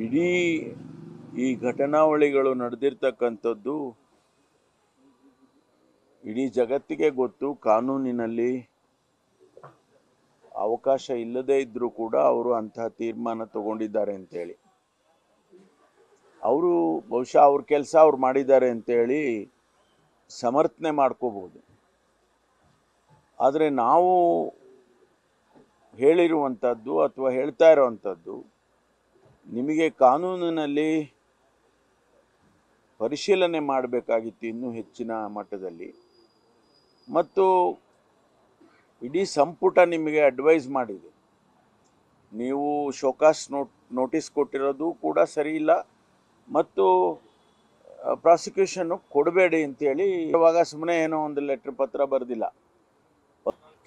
ಇಡೀ ಈ ಘಟನಾವಳಿಗಳು ನಡೆದಿರ್ತಕ್ಕಂಥದ್ದು ಇಡೀ ಜಗತ್ತಿಗೆ ಗೊತ್ತು. ಕಾನೂನಿನಲ್ಲಿ ಅವಕಾಶ ಇಲ್ಲದೇ ಇದ್ರೂ ಕೂಡ ಅವರು ಅಂತಹ ತೀರ್ಮಾನ ತಗೊಂಡಿದ್ದಾರೆ ಅಂತೇಳಿ, ಅವರು ಬಹುಶಃ ಅವ್ರ ಕೆಲಸ ಅವ್ರು ಮಾಡಿದ್ದಾರೆ ಅಂತೇಳಿ ಸಮರ್ಥನೆ ಮಾಡ್ಕೋಬಹುದು. ಆದರೆ ನಾವು ಹೇಳಿರುವಂಥದ್ದು ಅಥವಾ ಹೇಳ್ತಾ ಇರುವಂಥದ್ದು, ನಿಮಗೆ ಕಾನೂನಿನಲ್ಲಿ ಪರಿಶೀಲನೆ ಮಾಡಬೇಕಾಗಿತ್ತು ಇನ್ನೂ ಹೆಚ್ಚಿನ ಮಟ್ಟದಲ್ಲಿ, ಮತ್ತು ಇಡೀ ಸಂಪುಟ ನಿಮಗೆ ಅಡ್ವೈಸ್ ಮಾಡಿದೆ. ನೀವು ಶೋಕಾಸ್ ನೋಟಿಸ್ ಕೊಟ್ಟಿರೋದು ಕೂಡ ಸರಿ ಇಲ್ಲ, ಮತ್ತು ಪ್ರಾಸಿಕ್ಯೂಷನ್ ಕೊಡಬೇಡಿ ಅಂತೇಳಿ ಇವಾಗ ಸುಮ್ಮನೆ ಏನೋ ಒಂದು ಲೆಟರ್ ಪತ್ರ ಬರೆದಿಲ್ಲ.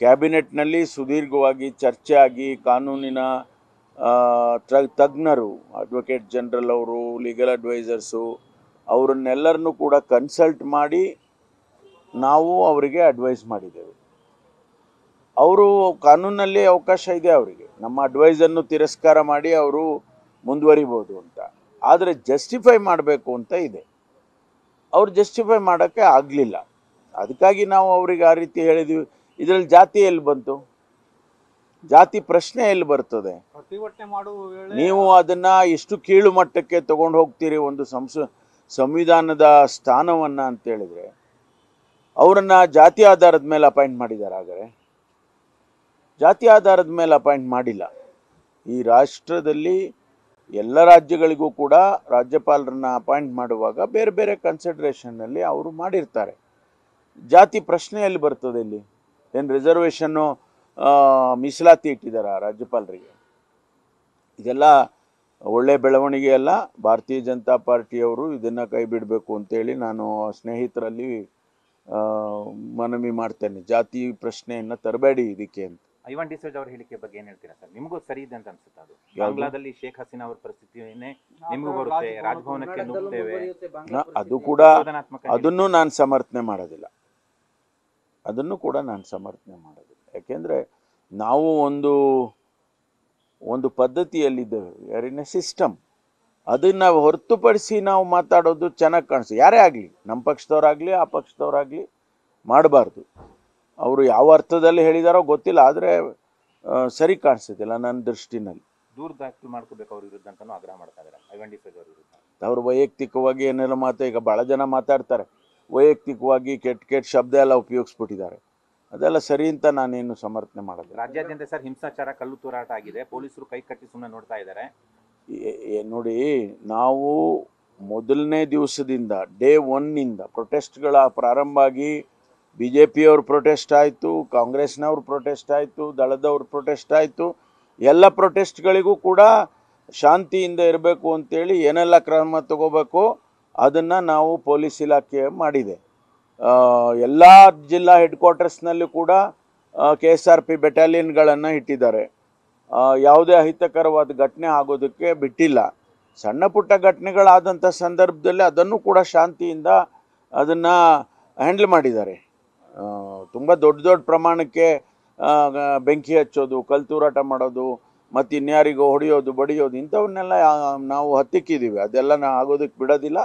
ಕ್ಯಾಬಿನೆಟ್ನಲ್ಲಿ ಸುದೀರ್ಘವಾಗಿ ಚರ್ಚೆ ಆಗಿ ಕಾನೂನಿನ ತಜ್ಞರು, ಅಡ್ವೊಕೇಟ್ ಜನರಲ್ ಅವರು, ಲೀಗಲ್ ಅಡ್ವೈಸರ್ಸು, ಅವರನ್ನೆಲ್ಲರನ್ನೂ ಕೂಡ ಕನ್ಸಲ್ಟ್ ಮಾಡಿ ನಾವು ಅವರಿಗೆ ಅಡ್ವೈಸ್ ಮಾಡಿದ್ದೇವೆ. ಅವರು ಕಾನೂನಲ್ಲಿ ಅವಕಾಶ ಇದೆ ಅವರಿಗೆ, ನಮ್ಮ ಅಡ್ವೈಸನ್ನು ತಿರಸ್ಕಾರ ಮಾಡಿ ಅವರು ಮುಂದುವರಿಬೋದು ಅಂತ. ಆದರೆ ಜಸ್ಟಿಫೈ ಮಾಡಬೇಕು ಅಂತ ಇದೆ, ಅವ್ರು ಜಸ್ಟಿಫೈ ಮಾಡೋಕ್ಕೆ ಆಗಲಿಲ್ಲ. ಅದಕ್ಕಾಗಿ ನಾವು ಅವರಿಗೆ ಆ ರೀತಿ ಹೇಳಿದ್ವಿ. ಇದರಲ್ಲಿ ಜಾತಿ ಎಲ್ಲಿ ಬಂತು? ಜಾತಿ ಪ್ರಶ್ನೆ ಎಲ್ಲಿ ಬರ್ತದೆ? ನೀವು ಅದನ್ನು ಎಷ್ಟು ಕೀಳು ಮಟ್ಟಕ್ಕೆ ತಗೊಂಡು ಹೋಗ್ತೀರಿ ಒಂದು ಸಂವಿಧಾನದ ಸ್ಥಾನವನ್ನು ಅಂತೇಳಿದರೆ. ಅವರನ್ನು ಜಾತಿ ಆಧಾರದ ಮೇಲೆ ಅಪಾಯಿಂಟ್ ಮಾಡಿದ್ದಾರೆ. ಹಾಗಾದರೆ ಜಾತಿ ಆಧಾರದ ಮೇಲೆ ಅಪಾಯಿಂಟ್ ಮಾಡಿಲ್ಲ. ಈ ರಾಷ್ಟ್ರದಲ್ಲಿ ಎಲ್ಲ ರಾಜ್ಯಗಳಿಗೂ ಕೂಡ ರಾಜ್ಯಪಾಲರನ್ನ ಅಪಾಯಿಂಟ್ ಮಾಡುವಾಗ ಬೇರೆ ಬೇರೆ ಕನ್ಸಿಡರೇಷನ್ನಲ್ಲಿ ಅವರು ಮಾಡಿರ್ತಾರೆ. ಜಾತಿ ಪ್ರಶ್ನೆಯಲ್ಲಿ ಬರ್ತದೆ ಇಲ್ಲಿ? ಏನು ರಿಸರ್ವೇಷನ್ನು ಮೀಸಲಾತಿ ಇಟ್ಟಿದ್ದಾರೆ ರಾಜ್ಯಪಾಲರಿಗೆ? ಇದೆಲ್ಲ ಒಳ್ಳೆ ಬೆಳವಣಿಗೆ ಅಲ್ಲ. ಭಾರತೀಯ ಜನತಾ ಪಾರ್ಟಿಯವರು ಇದನ್ನು ಕೈ ಬಿಡಬೇಕು ಅಂತೇಳಿ ನಾನು ಸ್ನೇಹಿತರಲ್ಲಿ ಮನವಿ ಮಾಡ್ತೇನೆ. ಜಾತಿ ಪ್ರಶ್ನೆಯನ್ನು ತರಬೇಡಿ ಇದಕ್ಕೆ ಅಂತ. ಐವಾನ್ ಡಿಸೋಜಾ ಅವರ ಹೇಳಿಕೆ ಬಗ್ಗೆ ಏನು ಹೇಳ್ತೀರಾ ಸರ್? ನಿಮಗೂ ಸರಿ ಇದೆ ಅಂತ ಅನ್ಸುತ್ತೆ? ಅದು ಬಾಂಗ್ಲಾದಲ್ಲಿ ಶೇಖ್ ಹಸೀನಾ ಅವರ ಪರಿಸ್ಥಿತಿಯನ್ನೇ ನಿಮಗೂ ಬರುತ್ತೆ, ರಾಜಭವನಕ್ಕೆ ನುಗ್ತೇವೆ, ಅದು ಕೂಡ ಅದನ್ನು ನಾನು ಸಮರ್ಥನೆ ಮಾಡೋದಿಲ್ಲ. ಅದನ್ನು ಕೂಡ ನಾನು ಸಮರ್ಥನೆ ಮಾಡೋದಿಲ್ಲ. ಯಾಕೆಂದರೆ ನಾವು ಒಂದು ಪದ್ಧತಿಯಲ್ಲಿದ್ದೇವೆ, ಯಾರಿನ ಸಿಸ್ಟಮ್. ಅದನ್ನು ಹೊರತುಪಡಿಸಿ ನಾವು ಮಾತಾಡೋದು ಚೆನ್ನಾಗಿ ಕಾಣಿಸ್ತದೆ. ಯಾರೇ ಆಗಲಿ, ನಮ್ಮ ಪಕ್ಷದವರಾಗಲಿ ಆ ಪಕ್ಷದವರಾಗಲಿ ಮಾಡಬಾರ್ದು. ಅವರು ಯಾವ ಅರ್ಥದಲ್ಲಿ ಹೇಳಿದಾರೋ ಗೊತ್ತಿಲ್ಲ, ಆದರೆ ಸರಿ ಕಾಣಿಸ್ತಿಲ್ಲ ನನ್ನ ದೃಷ್ಟಿನಲ್ಲಿ. ದೂರ ದಾಖಲು ಮಾಡ್ಕೋಬೇಕು ಅವ್ರ ವಿರುದ್ಧ ಅಂತಲೂ ಆಗ್ರಹ ಮಾಡ್ತಾ ಇದ್ದಾರೆ ಐವಾನ್ ಡಿಸೋಜಾ ಅವ್ರ ವಿರುದ್ಧ. ಅವರು ವೈಯಕ್ತಿಕವಾಗಿ ಏನೆಲ್ಲ ಈಗ ಭಾಳ ಜನ ಮಾತಾಡ್ತಾರೆ, ವೈಯಕ್ತಿಕವಾಗಿ ಕೆಟ್ಟ ಶಬ್ದ ಎಲ್ಲ ಉಪಯೋಗಿಸ್ಬಿಟ್ಟಿದ್ದಾರೆ. ಅದೆಲ್ಲ ಸರಿ ಅಂತ ನಾನೇನು ಸಮರ್ಥನೆ ಮಾಡೋದು. ರಾಜ್ಯಾದ್ಯಂತ ಸರ್ ಹಿಂಸಾಚಾರ, ಕಲ್ಲು ತೂರಾಟ ಆಗಿದೆ, ಪೊಲೀಸರು ಕೈ ಕಟ್ಟಿ ಸುಮ್ಮನೆ ನೋಡ್ತಾ ಇದ್ದಾರೆ. ನೋಡಿ, ನಾವು ಮೊದಲನೇ ದಿವಸದಿಂದ ಡೇ 1 ಪ್ರೊಟೆಸ್ಟ್ಗಳ ಪ್ರಾರಂಭ ಆಗಿ BJP-ಯವ್ರ ಪ್ರೊಟೆಸ್ಟ್ ಆಯಿತು, ಕಾಂಗ್ರೆಸ್ನವ್ರ ಪ್ರೊಟೆಸ್ಟ್ ಆಯಿತು, ದಳದವ್ರ ಪ್ರೊಟೆಸ್ಟ್ ಆಯಿತು. ಎಲ್ಲ ಪ್ರೊಟೆಸ್ಟ್ಗಳಿಗೂ ಕೂಡ ಶಾಂತಿಯಿಂದ ಇರಬೇಕು ಅಂತೇಳಿ ಏನೆಲ್ಲ ಕ್ರಮ ತಗೋಬೇಕು ಅದನ್ನು ನಾವು ಪೊಲೀಸ್ ಇಲಾಖೆ ಮಾಡಿದೆ. ಎಲ್ಲ ಜಿಲ್ಲಾ ಹೆಡ್ ಕ್ವಾರ್ಟರ್ಸ್ನಲ್ಲೂ ಕೂಡ KSRP ಬೆಟಾಲಿಯನ್ಗಳನ್ನು ಇಟ್ಟಿದ್ದಾರೆ. ಯಾವುದೇ ಅಹಿತಕರವಾದ ಘಟನೆ ಆಗೋದಕ್ಕೆ ಬಿಟ್ಟಿಲ್ಲ. ಸಣ್ಣ ಪುಟ್ಟ ಘಟನೆಗಳಾದಂಥ ಸಂದರ್ಭದಲ್ಲಿ ಅದನ್ನು ಕೂಡ ಶಾಂತಿಯಿಂದ ಅದನ್ನು ಹ್ಯಾಂಡಲ್ ಮಾಡಿದ್ದಾರೆ. ತುಂಬ ದೊಡ್ಡ ಪ್ರಮಾಣಕ್ಕೆ ಬೆಂಕಿ ಹಚ್ಚೋದು, ಕಲ್ಲು ತೂರಾಟ ಮಾಡೋದು, ಮತ್ತು ಇನ್ಯಾರಿಗೋ ಹೊಡೆಯೋದು, ಬಡಿಯೋದು, ಇಂಥವನ್ನೆಲ್ಲ ನಾವು ಹತ್ತಿಕ್ಕಿದ್ದೀವಿ. ಅದೆಲ್ಲ ಆಗೋದಕ್ಕೆ ಬಿಡೋದಿಲ್ಲ,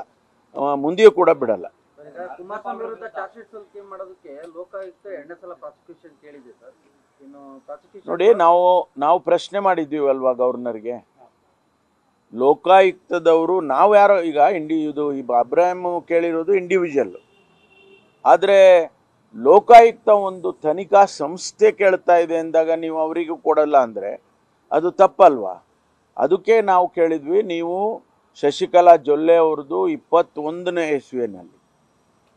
ಮುಂದೆಯೂ ಕೂಡ ಬಿಡಲ್ಲ. ಕುಮಾರಸ್ವಾಮಿ ವಿರುದ್ಧ ಚಾರ್ಜ್ ಶೀಟ್ ಸಲ್ಲಿಕೆ ಮಾಡೋದಕ್ಕೆ ಲೋಕಾಯುಕ್ತ 2 ಸಲ ಪ್ರಾಸಿಕ್ಯೂಷನ್ ಕೇಳಿದೆ ಸರ್. ಇನ್ನು ಪ್ರಾಸಿಕ್ಯೂಷನ್ ನೋಡಿ, ನಾವು ಪ್ರಶ್ನೆ ಮಾಡಿದ್ದೀವಿ ಅಲ್ವಾ ಗವರ್ನರ್ಗೆ. ಲೋಕಾಯುಕ್ತದವರು ನಾವು ಯಾರೋ ಈಗ ಇದು ಅಬ್ರಾಹಿಂ ಕೇಳಿರೋದು ಇಂಡಿವಿಜುವಲ್, ಆದರೆ ಲೋಕಾಯುಕ್ತ ಒಂದು ತನಿಖಾ ಸಂಸ್ಥೆ ಕೇಳ್ತಾ ಇದೆ ಅಂದಾಗ ನೀವು ಅವರಿಗೂ ಕೊಡಲ್ಲ ಅಂದರೆ ಅದು ತಪ್ಪಲ್ವಾ? ಅದಕ್ಕೆ ನಾವು ಕೇಳಿದ್ವಿ, ನೀವು ಶಶಿಕಲಾ ಜೊಲ್ಲೆ ಅವ್ರದ್ದು 21ನೇ ಇಸ್ವಿನಲ್ಲಿ,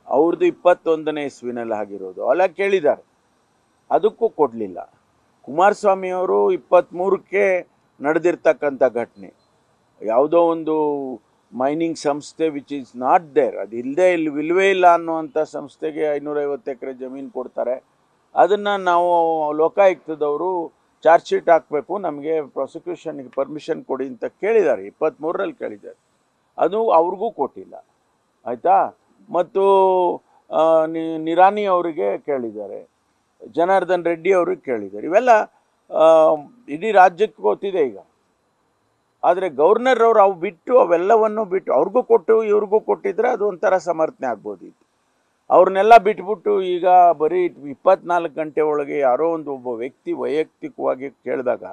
ಅವ್ರದ್ದು 21ನೇ ಇಸ್ವಿನಲ್ಲಿ ಆಗಿರೋದು ಅಲ್ಲ ಕೇಳಿದ್ದಾರೆ, ಅದಕ್ಕೂ ಕೊಡಲಿಲ್ಲ. ಕುಮಾರಸ್ವಾಮಿಯವರು 23ಕ್ಕೆ ನಡೆದಿರ್ತಕ್ಕಂಥ ಘಟನೆ, ಯಾವುದೋ ಒಂದು ಮೈನಿಂಗ್ ಸಂಸ್ಥೆ ವಿಚ್ ಈಸ್ ನಾಟ್ ದೇರ್, ಅದು ಇಲ್ಲವೇ ಇಲ್ಲ ಅನ್ನುವಂಥ ಸಂಸ್ಥೆಗೆ 550 ಎಕರೆ ಜಮೀನು ಕೊಡ್ತಾರೆ. ಅದನ್ನು ನಾವು ಲೋಕಾಯುಕ್ತದವರು ಚಾರ್ಜ್ ಶೀಟ್ ಹಾಕಬೇಕು, ನಮಗೆ ಪ್ರಾಸಿಕ್ಯೂಷನ್ಗೆ ಪರ್ಮಿಷನ್ ಕೊಡಿ ಅಂತ ಕೇಳಿದ್ದಾರೆ. 23ರಲ್ಲಿ ಕೇಳಿದ್ದಾರೆ, ಅದು ಅವ್ರಿಗೂ ಕೊಟ್ಟಿಲ್ಲ. ಆಯಿತಾ? ಮತ್ತು ನಿರಾನಿ ಅವರಿಗೆ ಕೇಳಿದ್ದಾರೆ, ಜನಾರ್ದನ್ ರೆಡ್ಡಿ ಅವ್ರಿಗೆ ಕೇಳಿದ್ದಾರೆ. ಇವೆಲ್ಲ ಇಡೀ ರಾಜ್ಯಕ್ಕೆ ಗೊತ್ತಿದೆ ಈಗ. ಆದರೆ ಗವರ್ನರ್ ಅವರು ಅವು ಬಿಟ್ಟು ಅವೆಲ್ಲವನ್ನು ಬಿಟ್ಟು ಅವ್ರಿಗೂ ಕೊಟ್ಟು ಇವ್ರಿಗೂ ಕೊಟ್ಟಿದ್ರೆ ಅದು ಒಂಥರ ಸಮರ್ಥನೆ ಆಗ್ಬೋದಿತ್ತು. ಅವ್ರನ್ನೆಲ್ಲ ಬಿಟ್ಬಿಟ್ಟು ಈಗ ಬರೀ 24 ಗಂಟೆ ಒಳಗೆ ಯಾರೋ ಒಬ್ಬ ವ್ಯಕ್ತಿ ವೈಯಕ್ತಿಕವಾಗಿ ಕೇಳಿದಾಗ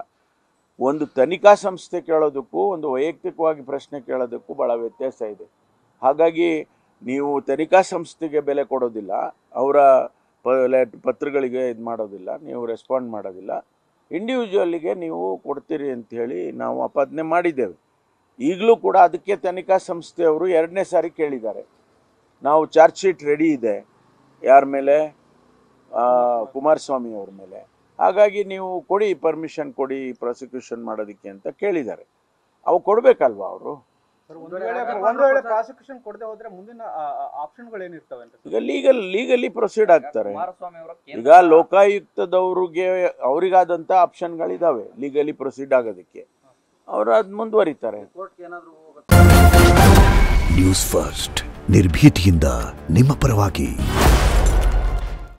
ಒಂದು ತನಿಖಾ ಸಂಸ್ಥೆ ಕೇಳೋದಕ್ಕೂ ಒಂದು ವೈಯಕ್ತಿಕವಾಗಿ ಪ್ರಶ್ನೆ ಕೇಳೋದಕ್ಕೂ ಭಾಳ ವ್ಯತ್ಯಾಸ ಇದೆ. ಹಾಗಾಗಿ ನೀವು ತನಿಖಾ ಸಂಸ್ಥೆಗೆ ಬೆಲೆ ಕೊಡೋದಿಲ್ಲ, ಅವರ ಪತ್ರಗಳಿಗೆ ಇದು ಮಾಡೋದಿಲ್ಲ, ನೀವು ರೆಸ್ಪಾಂಡ್ ಮಾಡೋದಿಲ್ಲ, ಇಂಡಿವಿಜುವಲ್ಲಿಗೆ ನೀವು ಕೊಡ್ತೀರಿ ಅಂಥೇಳಿ ನಾವು ಆಪಾದನೆ ಮಾಡಿದ್ದೇವೆ. ಈಗಲೂ ಕೂಡ ಅದಕ್ಕೆ ತನಿಖಾ ಸಂಸ್ಥೆಯವರು 2ನೇ ಸಾರಿ ಕೇಳಿದ್ದಾರೆ. ನಾವು ಚಾರ್ಜ್ ಶೀಟ್ ರೆಡಿ ಇದೆ, ಯಾರ ಮೇಲೆ? ಕುಮಾರಸ್ವಾಮಿ ಅವ್ರ ಮೇಲೆ. ಹಾಗಾಗಿ ನೀವು ಕೊಡಿ, ಪರ್ಮಿಷನ್ ಕೊಡಿ ಪ್ರಾಸಿಕ್ಯೂಷನ್ ಮಾಡೋದಕ್ಕೆ ಅಂತ ಕೇಳಿದ್ದಾರೆ. ಅವು ಕೊಡಬೇಕಲ್ವಾ ಅವರು? ಪ್ರಾಸಿಕ್ಯೂಷನ್ ಕೊಡದೆ ಹೋದ್ರೆ ಮುಂದಿನ ಆಪ್ಷನ್ಗಳು ಏನಿರ್ತವೆ ಅಂತ ಈಗ ಲೀಗಲಿ ಪ್ರೊಸೀಡ್ ಆಗ್ತಾರೆ. ಈಗ ಲೋಕಾಯುಕ್ತದವ್ರಿಗೆ ಅವರಿಗಾದಂಥ ಆಪ್ಷನ್ಗಳಿದ್ದಾವೆ ಲೀಗಲಿ ಪ್ರೊಸೀಡ್ ಆಗೋದಕ್ಕೆ, ಅವರು ಅದು ಮುಂದುವರಿತಾರೆ. ನ್ಯೂಸ್ ಫಸ್ಟ್ ನಿರ್ಭೀತಿಯಿಂದ ನಿಮ್ಮ ಪರವಾಗಿ.